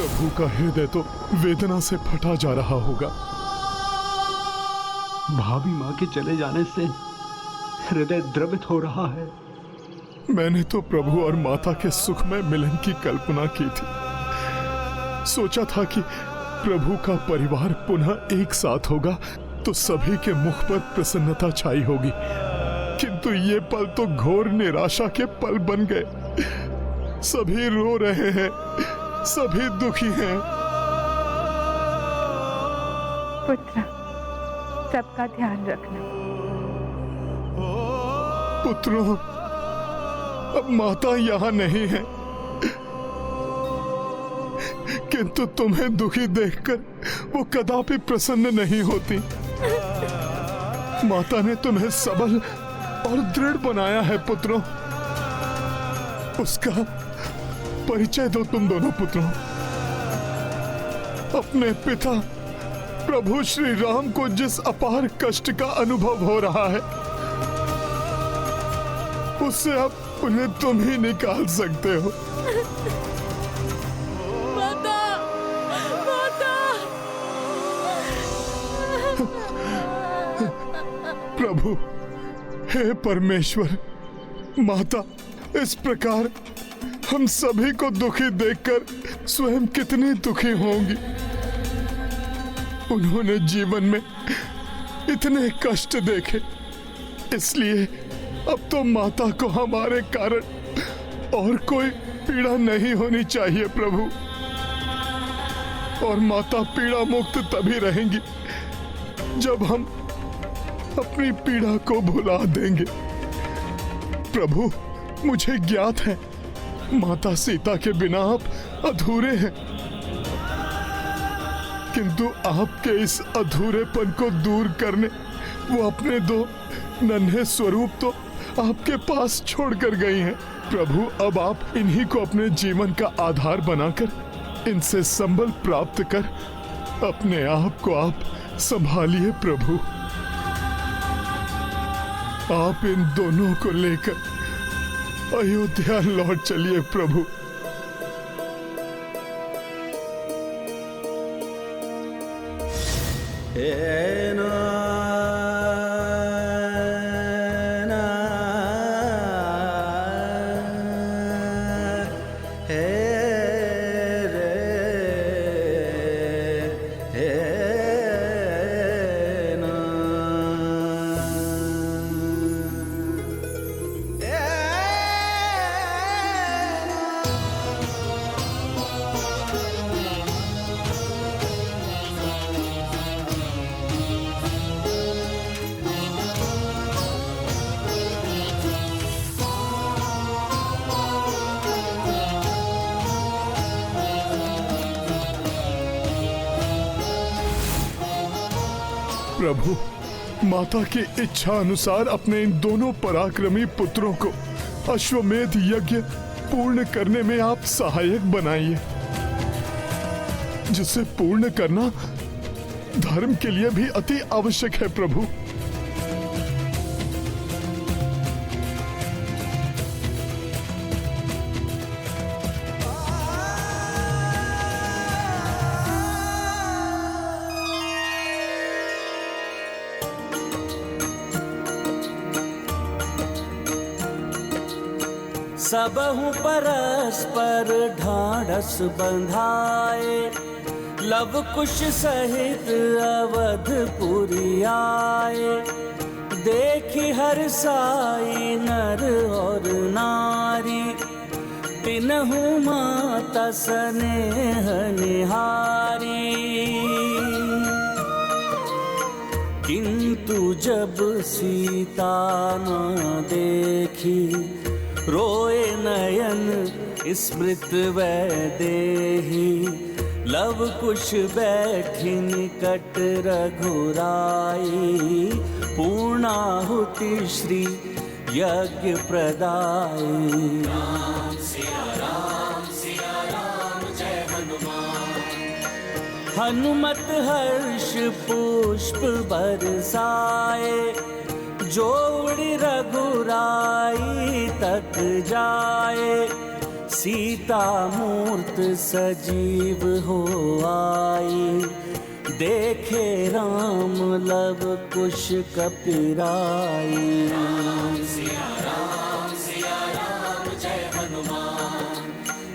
प्रभु का हृदय तो वेदना से फटा जा रहा होगा। भाभी माँ के चले जाने से हृदय द्रवित हो रहा है। मैंने तो प्रभु और माता के सुखमय मिलन की कल्पना की थी। सोचा था कि प्रभु का परिवार पुनः एक साथ होगा तो सभी के मुख पर प्रसन्नता छाई होगी, किंतु ये पल तो घोर निराशा के पल बन गए। सभी रो रहे हैं, सभी दुखी हैं। पुत्र, सबका ध्यान रखना। पुत्रों, अब माता यहाँ नहीं है, किंतु तुम्हें दुखी देखकर वो कदापि प्रसन्न नहीं होती। माता ने तुम्हें सबल और दृढ़ बनाया है पुत्रों। उसका परिचय दो तुम दोनों पुत्रों। अपने पिता प्रभु श्री राम को जिस अपार कष्ट का अनुभव हो रहा है, उससे अब उन्हें तुम ही निकाल सकते हो। माता, माता। प्रभु, हे परमेश्वर, माता इस प्रकार हम सभी को दुखी देखकर स्वयं कितनी दुखी होंगी। उन्होंने जीवन में इतने कष्ट देखे, इसलिए अब तो माता को हमारे कारण और कोई पीड़ा नहीं होनी चाहिए प्रभु। और माता पीड़ा मुक्त तभी रहेंगी जब हम अपनी पीड़ा को भुला देंगे। प्रभु, मुझे ज्ञात है माता सीता के बिना आप अधूरे हैं, किंतु आपके इस अधूरेपन को दूर करने वो अपने दो नन्हे स्वरूप तो आपके पास छोड़कर गई हैं। प्रभु, अब आप इन्हीं को अपने जीवन का आधार बनाकर इनसे संबल प्राप्त कर अपने आप को आप संभालिए प्रभु। आप इन दोनों को लेकर अयोध्या लौट चलिए प्रभु। प्रभु, माता की इच्छा अनुसार अपने इन दोनों पराक्रमी पुत्रों को अश्वमेध यज्ञ पूर्ण करने में आप सहायक बनाइए, जिसे पूर्ण करना धर्म के लिए भी अति आवश्यक है प्रभु। सबहु परस्पर ढाढ़स बंधाए, लव कुश सहित अवधपुरी आए। देखी हर साई नर और नारी, तिनहु माता स्नेह निहारी। किंतु जब सीता न देखी, रोए नयन स्मृत वैदेही। लव कुश बैठी निकट रघुराई, पूर्णाहुति श्री यज्ञ प्रदाई। राम सिया राम जय हनुमान। हनुमत हर्ष पुष्प बरसाए, जोड़ रघुराई तक जाए। सीता मूर्त सजीव हो आई, देखे राम लव कुश कपिराई। राम सिया राम जय हनुमान,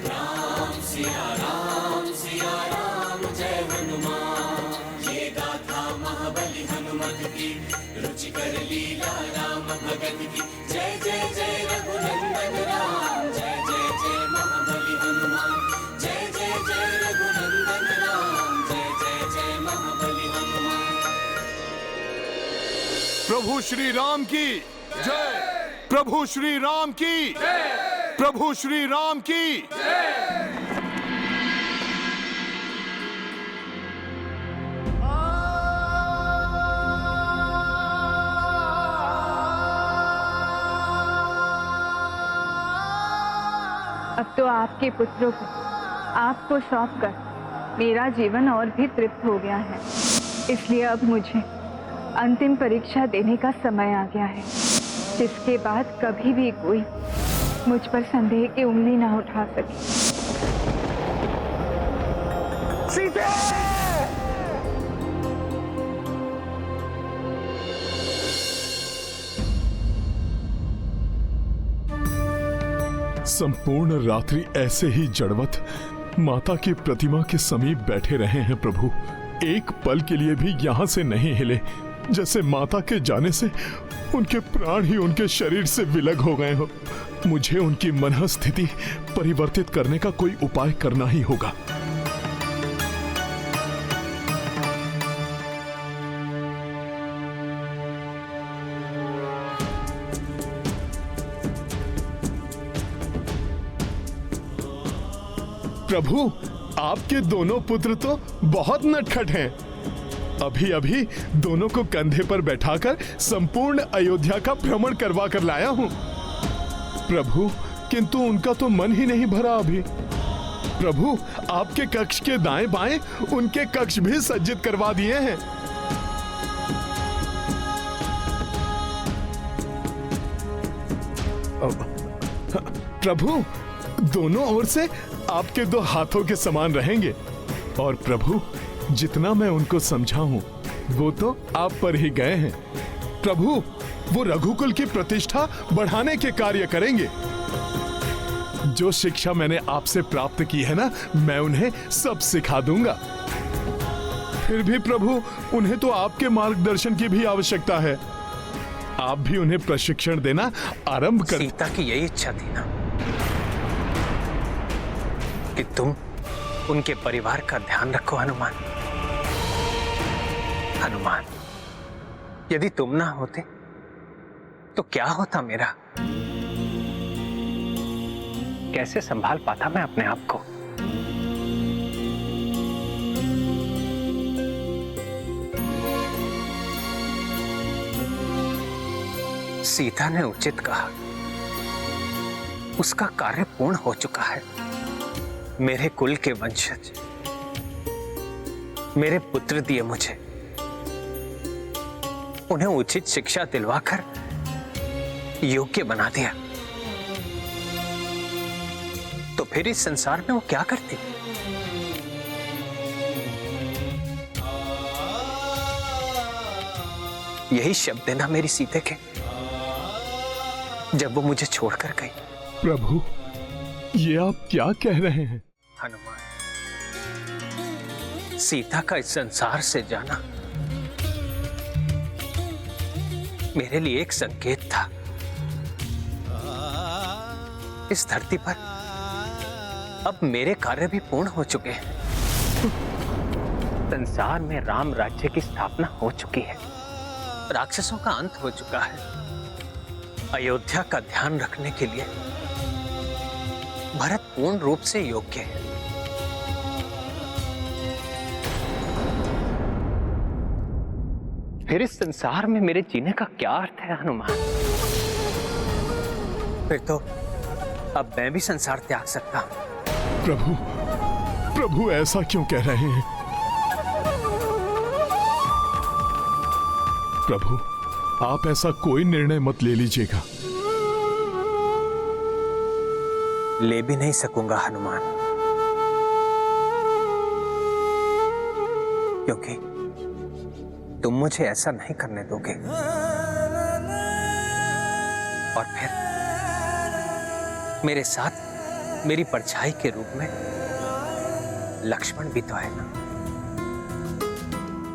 राम सिया राम जय हनुमान। ये गाथा महाबली हनुमत की, रुचिकर लीला राम भगत की। जय जय जय रघुनंदन राम, जय जय जय महाबली हनुमान। जय जय जय रघुनंदन राम, जय जय जय महाबली हनुमान। प्रभु श्री राम की जय, प्रभु श्री राम की जय, प्रभु श्री राम की जय। अब तो आपके पुत्रों को आपको सौंपकर मेरा जीवन और भी तृप्त हो गया है। इसलिए अब मुझे अंतिम परीक्षा देने का समय आ गया है, जिसके बाद कभी भी कोई मुझ पर संदेह की उंगली ना उठा सके। सीता! संपूर्ण रात्रि ऐसे ही जड़वत माता की प्रतिमा के समीप बैठे रहे हैं प्रभु। एक पल के लिए भी यहाँ से नहीं हिले, जैसे माता के जाने से उनके प्राण ही उनके शरीर से विलग हो गए हो। मुझे उनकी मन स्थिति परिवर्तित करने का कोई उपाय करना ही होगा। प्रभु, आपके दोनों पुत्र तो बहुत नटखट हैं। अभी अभी दोनों को कंधे पर बैठाकर संपूर्ण अयोध्या का भ्रमण करवा कर लाया हूं। प्रभु, किंतु उनका तो मन ही नहीं भरा अभी। प्रभु, आपके कक्ष के दाएं बाएं उनके कक्ष भी सज्जित करवा दिए हैं। प्रभु, दोनों ओर से आपके दो हाथों के समान रहेंगे। और प्रभु, जितना मैं उनको समझा हूं वो तो आप पर ही गए हैं। प्रभु, वो रघुकुल की प्रतिष्ठा बढ़ाने के कार्य करेंगे। जो शिक्षा मैंने आपसे प्राप्त की है ना, मैं उन्हें सब सिखा दूंगा। फिर भी प्रभु, उन्हें तो आपके मार्गदर्शन की भी आवश्यकता है। आप भी उन्हें प्रशिक्षण देना आरंभ कर। सीता की यही इच्छा थी ना कि तुम उनके परिवार का ध्यान रखो। हनुमान, हनुमान, यदि तुम ना होते तो क्या होता मेरा? कैसे संभाल पाता मैं अपने आप को? सीता ने उचित कहा, उसका कार्य पूर्ण हो चुका है। मेरे कुल के वंशज मेरे पुत्र दिए मुझे, उन्हें उचित शिक्षा दिलवाकर योग्य बना दिया, तो फिर इस संसार में वो क्या करती? यही शब्द है ना मेरी सीते के, जब वो मुझे छोड़कर गई। प्रभु, ये आप क्या कह रहे हैं? हनुमान, सीता का इस संसार से जाना मेरे लिए एक संकेत था। इस धरती पर अब मेरे कार्य भी पूर्ण हो चुके हैं। संसार में राम राज्य की स्थापना हो चुकी है, राक्षसों का अंत हो चुका है। अयोध्या का ध्यान रखने के लिए भरत पूर्ण रूप से योग्य है। फिर इस संसार में मेरे जीने का क्या अर्थ है हनुमान? फिर तो अब मैं भी संसार त्याग सकता हूं। प्रभु, प्रभु ऐसा क्यों कह रहे हैं? प्रभु, आप ऐसा कोई निर्णय मत ले लीजिएगा। ले भी नहीं सकूंगा हनुमान, क्योंकि तुम मुझे ऐसा नहीं करने दोगे। और फिर मेरे साथ मेरी परछाई के रूप में लक्ष्मण भी तो है ना।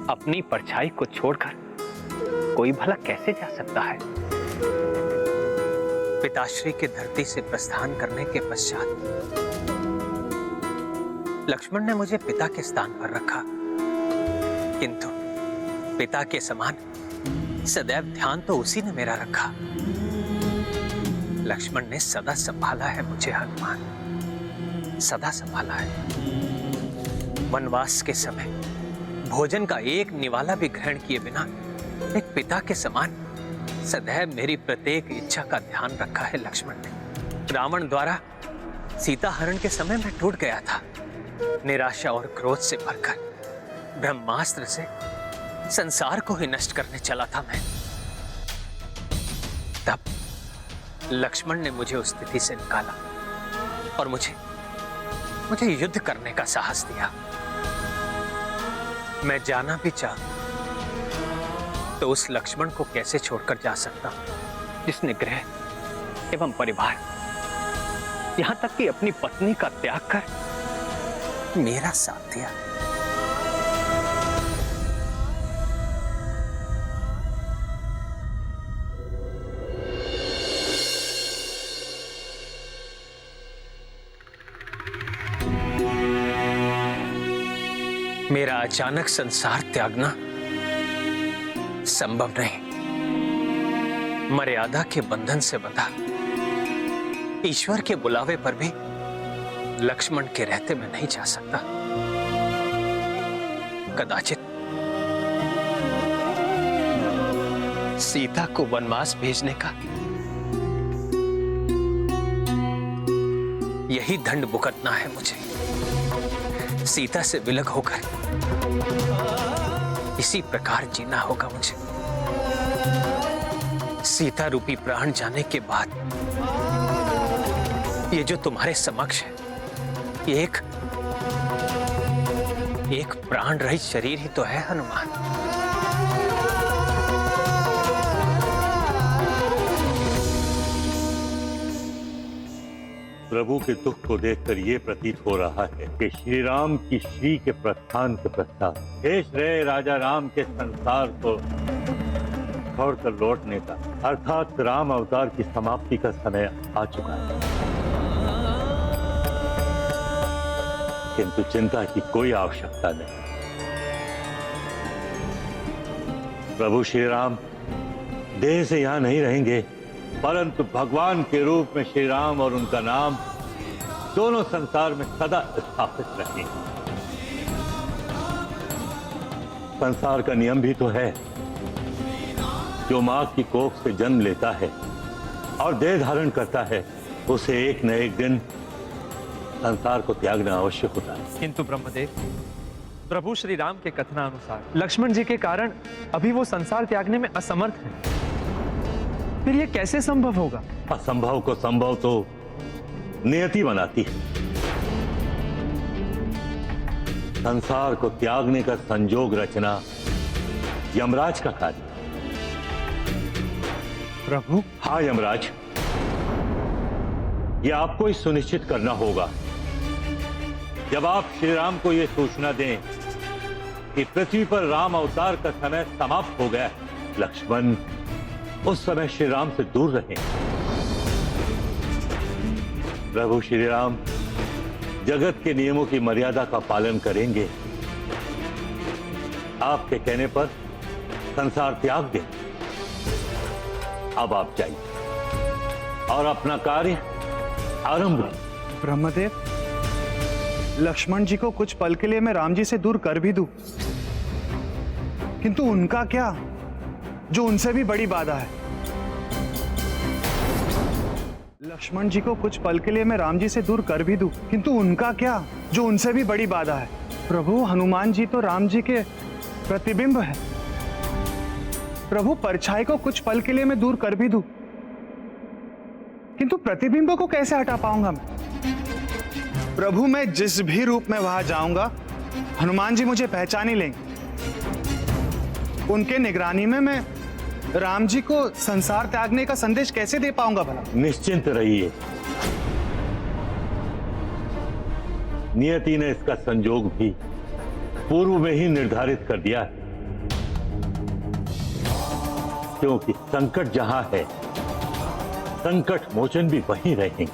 अपनी परछाई को छोड़कर कोई भला कैसे जा सकता है? पिताश्री के धरती से प्रस्थान करने के पश्चात लक्ष्मण ने मुझे पिता के स्थान पर रखा, किंतु पिता के समान सदैव ध्यान तो उसी ने मेरा रखा। लक्ष्मण ने सदा संभाला है मुझे हनुमान, सदा संभाला है। वनवास के समय भोजन का एक निवाला भी ग्रहण किए बिना एक पिता के समान सदैव मेरी प्रत्येक इच्छा का ध्यान रखा है लक्ष्मण ने। रावण द्वारा सीता हरण के समय मैं टूट गया था। निराशा और क्रोध से भरकर ब्रह्मास्त्र से संसार को ही नष्ट करने चला था मैं। तब लक्ष्मण ने मुझे उस स्थिति से निकाला और मुझे युद्ध करने का साहस दिया। मैं जाना भी चाहूं तो उस लक्ष्मण को कैसे छोड़कर जा सकता हूं, जिसने गृह एवं परिवार, यहां तक कि अपनी पत्नी का त्याग कर मेरा साथ दिया। मेरा अचानक संसार त्यागना संभव नहीं। मर्यादा के बंधन से बंधा, ईश्वर के बुलावे पर भी लक्ष्मण के रहते मैं नहीं जा सकता। कदाचित सीता को वनवास भेजने का यही दंड भुगतना है मुझे। सीता से विलग होकर इसी प्रकार जीना होगा मुझे। सीता रूपी प्राण जाने के बाद ये जो तुम्हारे समक्ष है, ये एक प्राण रहित शरीर ही तो है हनुमान। प्रभु के दुख को देखकर ये प्रतीत हो रहा है कि श्री राम की श्री के प्रस्थान के पश्चात शेष रहे राजा राम के संसार को छोड़कर लौटने का, अर्थात राम अवतार की समाप्ति का समय आ चुका है। किंतु चिंता की कोई आवश्यकता नहीं। प्रभु श्री राम देह से यहां नहीं रहेंगे, परंतु भगवान के रूप में श्री राम और उनका नाम दोनों संसार में सदा स्थापित रहेंगे। संसार का नियम भी तो है, जो मां की कोख से जन्म लेता है और देह धारण करता है, उसे एक न एक दिन संसार को त्यागना आवश्यक होता है। किंतु ब्रह्मदेव, प्रभु श्री राम के कथनानुसार लक्ष्मण जी के कारण अभी वो संसार त्यागने में असमर्थ हैं। फिर ये कैसे संभव होगा? असंभव को संभव तो नियति बनाती है। संसार को त्यागने का संजोग रचना यमराज का कार्य। प्रभु? हाँ यमराज, यह आपको ही सुनिश्चित करना होगा। जब आप श्री राम को यह सूचना दें कि पृथ्वी पर राम अवतार का समय समाप्त हो गया, लक्ष्मण उस समय श्री राम से दूर रहे। प्रभु श्री राम जगत के नियमों की मर्यादा का पालन करेंगे। आपके कहने पर संसार त्याग दें। अब आप जाइए और अपना कार्य आरंभ करें। ब्रह्मदेव, लक्ष्मण जी को कुछ पल के लिए मैं राम जी से दूर कर भी दूं, किंतु उनका क्या, जो उनसे भी बड़ी बाधा है। लक्ष्मण जी को कुछ पल के लिए मैं राम जी से दूर कर भी दूं, किंतु उनका क्या, जो उनसे भी बड़ी बाधा है। प्रभु, हनुमान जी तो राम जी के प्रतिबिंब है। प्रभु, परछाई को कुछ पल के लिए मैं दूर कर भी दूं, किंतु प्रतिबिंब को कैसे हटा पाऊंगा मैं? प्रभु, मैं जिस भी रूप में वहां जाऊंगा हनुमान जी मुझे पहचान ही लेंगे। उनके निगरानी में मैं राम जी को संसार त्यागने का संदेश कैसे दे पाऊंगा भला? निश्चिंत रहिए, नियति ने इसका संजोग भी पूर्व में ही निर्धारित कर दिया है, क्योंकि संकट जहां है संकट मोचन भी वहीं रहेंगे।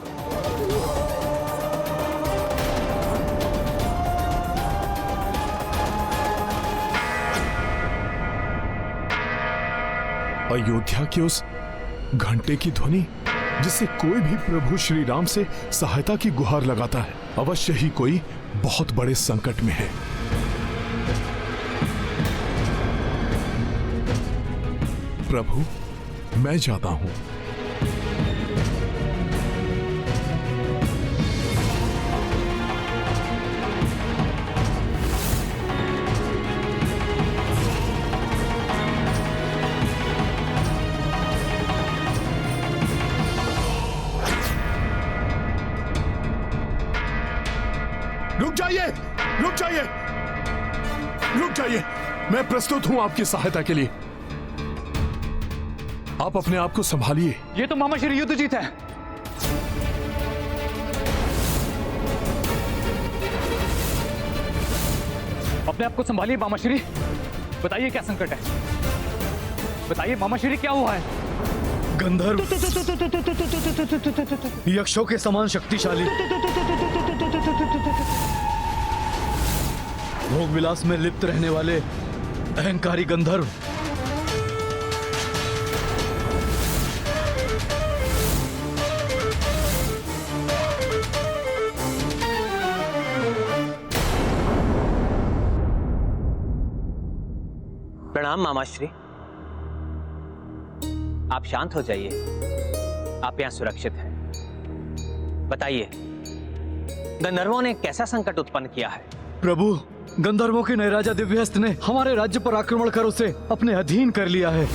अयोध्या के उस घंटे की ध्वनि जिससे कोई भी प्रभु श्री राम से सहायता की गुहार लगाता है, अवश्य ही कोई बहुत बड़े संकट में है। प्रभु, मैं जाता हूं। रुक जाइए, रुक जाइए, रुक जाइए। मैं प्रस्तुत हूं आपकी सहायता के लिए। आप अपने आप को संभालिए। ये तो मामा श्री युद्धजीत है। अपने आप को संभालिए मामा श्री। बताइए क्या संकट है, बताइए मामा श्री क्या हुआ है? गंधर्व यक्षों के समान शक्तिशाली, भोग विलास में लिप्त रहने वाले अहंकारी गंधर्व प्रणाम मामाश्री। आप शांत हो जाइए, आप यहां सुरक्षित हैं। बताइए गंधर्वों ने कैसा संकट उत्पन्न किया है? प्रभु, गंधर्वों के नए राजा दिव्यहस्त ने हमारे राज्य पर आक्रमण कर उसे अपने अधीन कर लिया है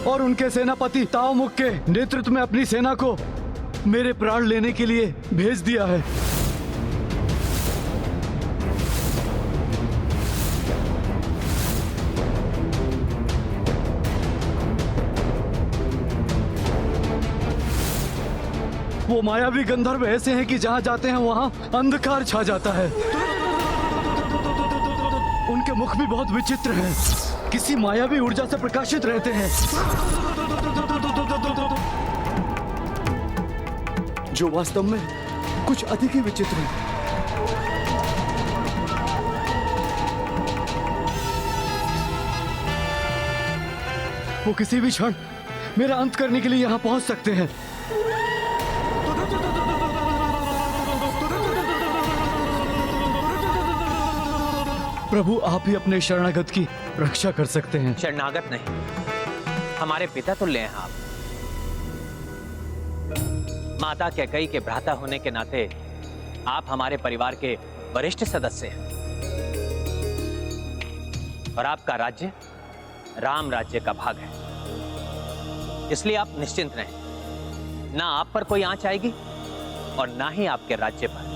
और उनके सेनापति तावमुख के नेतृत्व में अपनी सेना को मेरे प्राण लेने के लिए भेज दिया है। वो मायावी गंधर्व ऐसे हैं कि जहां जाते हैं वहां अंधकार छा जाता है। उनके मुख भी बहुत विचित्र हैं, किसी मायावी ऊर्जा से प्रकाशित रहते हैं जो वास्तव में कुछ अधिक ही विचित्र है। वो किसी भी क्षण मेरा अंत करने के लिए यहां पहुंच सकते हैं। प्रभु, आप ही अपने शरणागत की रक्षा कर सकते हैं। शरणागत नहीं, हमारे पिता तुल्य हैं आप। माता कैकेयी के भ्राता होने के नाते आप हमारे परिवार के वरिष्ठ सदस्य हैं और आपका राज्य राम राज्य का भाग है, इसलिए आप निश्चिंत रहें। ना आप पर कोई आंच आएगी और ना ही आपके राज्य पर।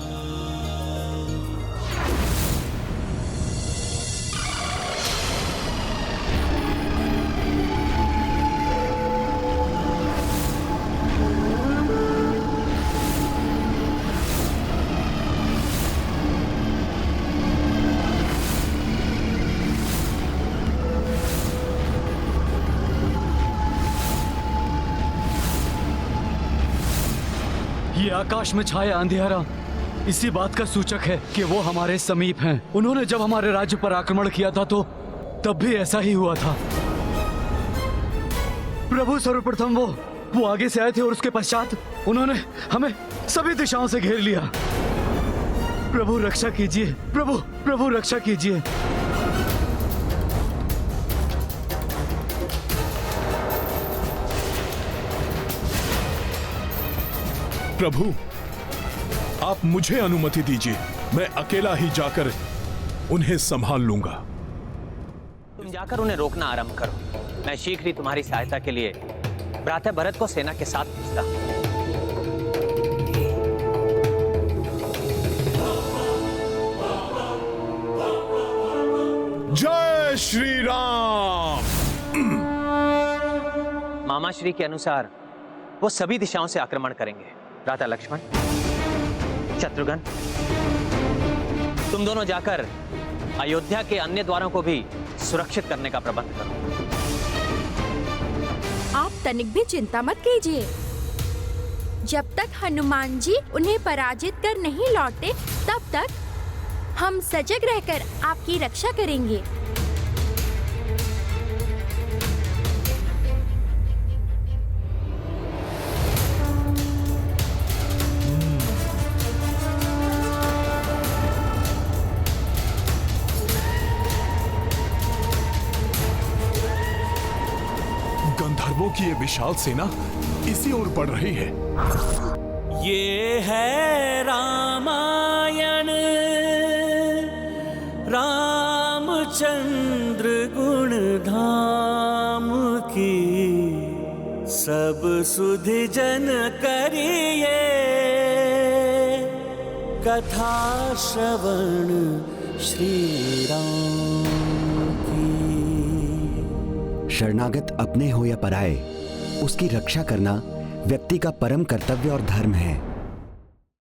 ये आकाश में छाया अंधेरा इसी बात का सूचक है कि वो हमारे समीप हैं। उन्होंने जब हमारे राज्य पर आक्रमण किया था तो तब भी ऐसा ही हुआ था। प्रभु, सर्वप्रथम वो आगे से आए थे और उसके पश्चात उन्होंने हमें सभी दिशाओं से घेर लिया। प्रभु रक्षा कीजिए, प्रभु रक्षा कीजिए। प्रभु, आप मुझे अनुमति दीजिए, मैं अकेला ही जाकर उन्हें संभाल लूंगा। तुम जाकर उन्हें रोकना आरंभ करो, मैं शीघ्र ही तुम्हारी सहायता के लिए भ्राता भरत को सेना के साथ भेजता। जय श्री राम। मामा श्री के अनुसार वो सभी दिशाओं से आक्रमण करेंगे। भ्राता लक्ष्मण, शत्रुघ्न, तुम दोनों जाकर अयोध्या के अन्य द्वारों को भी सुरक्षित करने का प्रबंध करो। आप तनिक भी चिंता मत कीजिए। जब तक हनुमान जी उन्हें पराजित कर नहीं लौटे, तब तक हम सजग रहकर आपकी रक्षा करेंगे। गंधर्वों की ये विशाल सेना इसी ओर बढ़ रही है। ये है रामायण, रामचंद्र गुण धाम की, सब सुधि जन करिए कथा श्रवण श्री राम की। शरणागत अपने हो या पराये, उसकी रक्षा करना व्यक्ति का परम कर्तव्य और धर्म है।